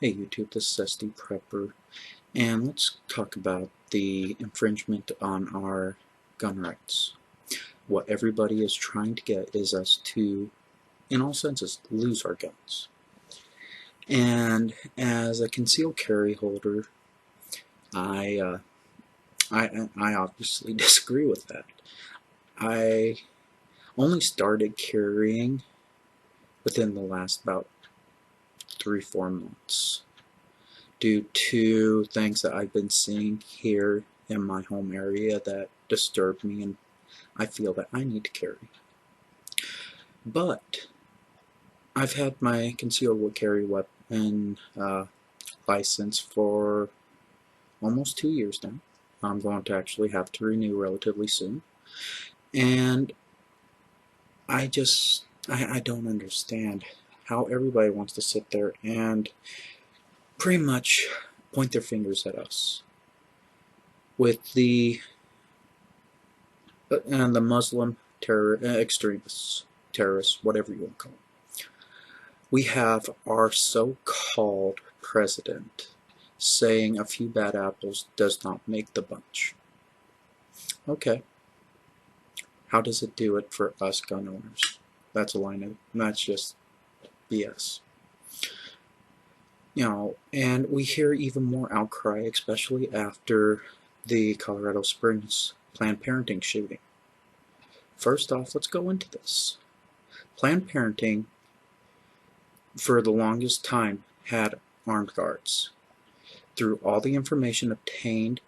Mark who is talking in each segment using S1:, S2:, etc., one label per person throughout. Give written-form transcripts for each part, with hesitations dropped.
S1: Hey YouTube, this is SD Prepper, and let's talk about the infringement on our gun rights. What everybody is trying to get is us to, in all senses, lose our guns. And as a concealed carry holder, I obviously disagree with that. I only started carrying within the last about 3-4 months. Due to things that I've been seeing here in my home area that disturb me, and I feel that I need to carry. But I've had my concealed carry weapon license for almost 2 years now. I'm going to actually have to renew relatively soon. And I don't understand how everybody wants to sit there and pretty much point their fingers at us with the Muslim extremists, terrorists, whatever you want to call them. We have our so-called president saying a few bad apples does not make the bunch. Okay. How does it do it for us gun owners? That's just BS. And we hear even more outcry, especially after the Colorado Springs Planned Parenthood shooting. First off, let's go into this. Planned Parenthood, for the longest time, had armed guards. Through all the information obtained,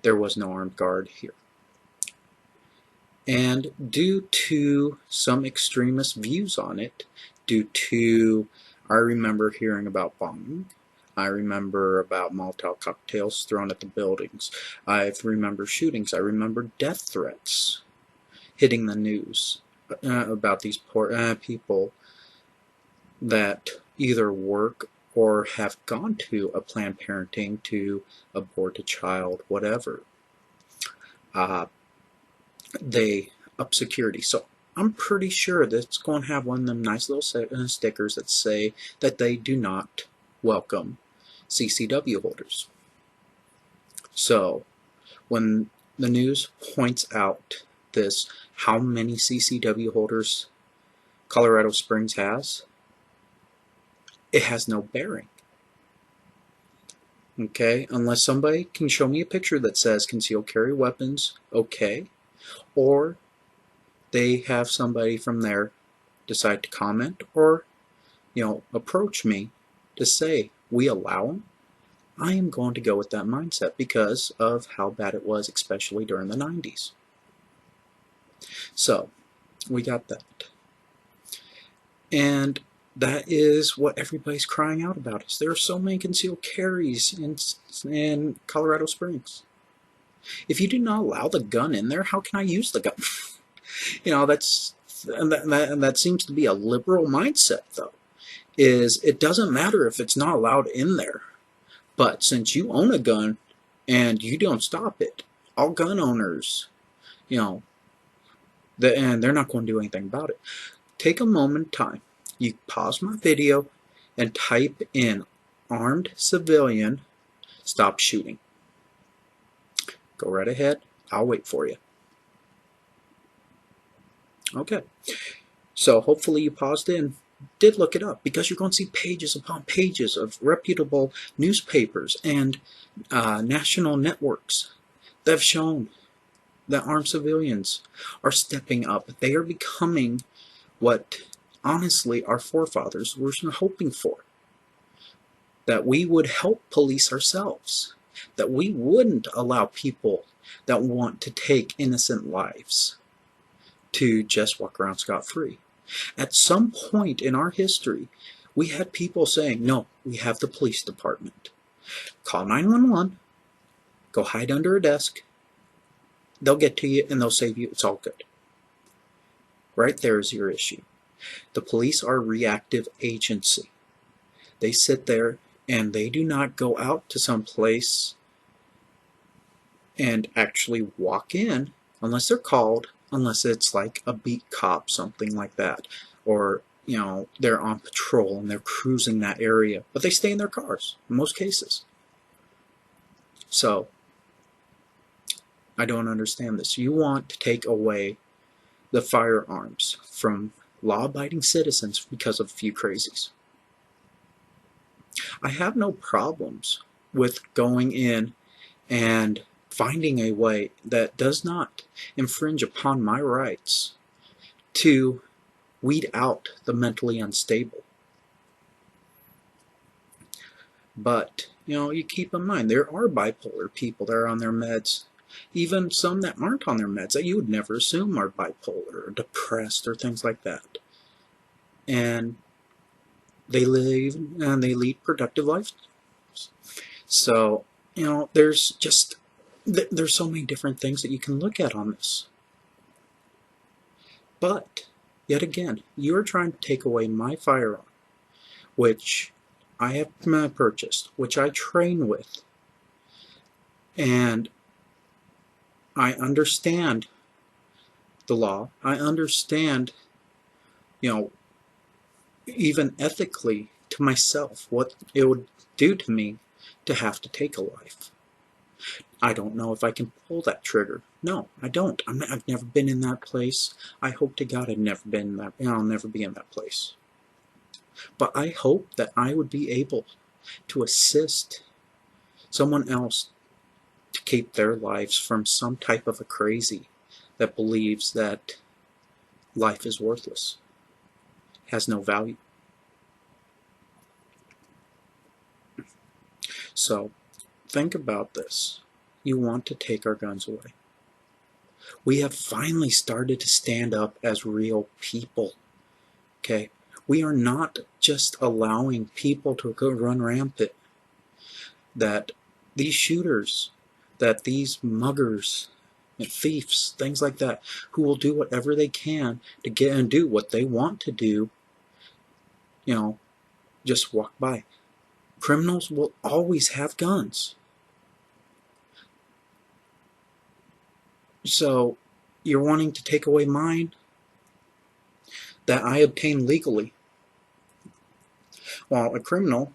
S1: there was no armed guard here. And due to some extremist views on it, I remember hearing about bombing. I remember about Molotov cocktails thrown at the buildings. I remember shootings. I remember death threats hitting the news about these poor people that either work or have gone to a Planned Parenthood to abort a child, whatever. They up security. So I'm pretty sure that it's going to have one of them nice little stickers that say that they do not welcome CCW holders. So when the news points out this, how many CCW holders Colorado Springs has, it has no bearing. Okay, unless somebody can show me a picture that says concealed carry weapons, okay, or they have somebody from there decide to comment or approach me to say we allow them, I am going to go with that mindset because of how bad it was, especially during the 90s. So we got that, and that is what everybody's crying out about. Is there are so many concealed carries in Colorado Springs. If you do not allow the gun in there, how can I use the gun? That seems to be a liberal mindset, though. Is it doesn't matter if it's not allowed in there, but since you own a gun and you don't stop it, all gun owners, and they're not going to do anything about it. Take a moment in time. You pause my video and type in armed civilian stop shooting. Go right ahead. I'll wait for you. Okay. So hopefully you paused in, did look it up, because you're going to see pages upon pages of reputable newspapers and national networks that have shown that armed civilians are stepping up. They are becoming what, honestly, our forefathers were hoping for. That we would help police ourselves. That we wouldn't allow people that want to take innocent lives to just walk around scot-free. At some point in our history, we had people saying, no, we have the police department. Call 911, go hide under a desk, they'll get to you and they'll save you, it's all good. Right there is your issue. The police are a reactive agency. They sit there and they do not go out to some place and actually walk in unless they're called, unless it's like a beat cop, something like that, or they're on patrol and they're cruising that area, but they stay in their cars in most cases. So I don't understand this. You want to take away the firearms from law-abiding citizens because of a few crazies. I have no problems with going in and finding a way that does not infringe upon my rights to weed out the mentally unstable. But, you keep in mind, there are bipolar people that are on their meds, even some that aren't on their meds that you would never assume are bipolar or depressed or things like that. And they lead productive lives. So, there's so many different things that you can look at on this. But, yet again, you are trying to take away my firearm, which I have purchased, which I train with, and I understand the law. I understand, even ethically to myself, what it would do to me to have to take a life. I don't know if I can pull that trigger. No, I don't. I've never been in that place. I hope to God I've never been in that. I'll never be in that place. But I hope that I would be able to assist someone else to keep their lives from some type of a crazy that believes that life is worthless, has no value. So, think about this. You want to take our guns away. We have finally started to stand up as real people. Okay? We are not just allowing people to go run rampant. That these shooters, that these muggers, and thieves, things like that, who will do whatever they can to get and do what they want to do, just walk by. Criminals will always have guns. So, you're wanting to take away mine that I obtained legally. While a criminal,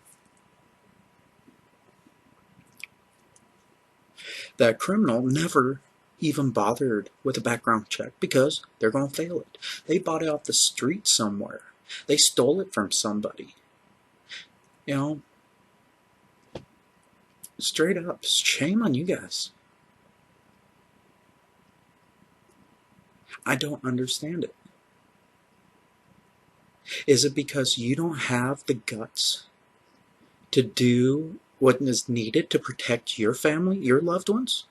S1: that criminal never even bothered with a background check because they're going to fail it. They bought it off the street somewhere. They stole it from somebody. Straight up, shame on you guys. I don't understand it. Is it because you don't have the guts to do what is needed to protect your family, your loved ones?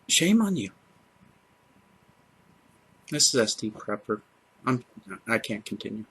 S1: Shame on you. This is SD Prepper. I can't continue.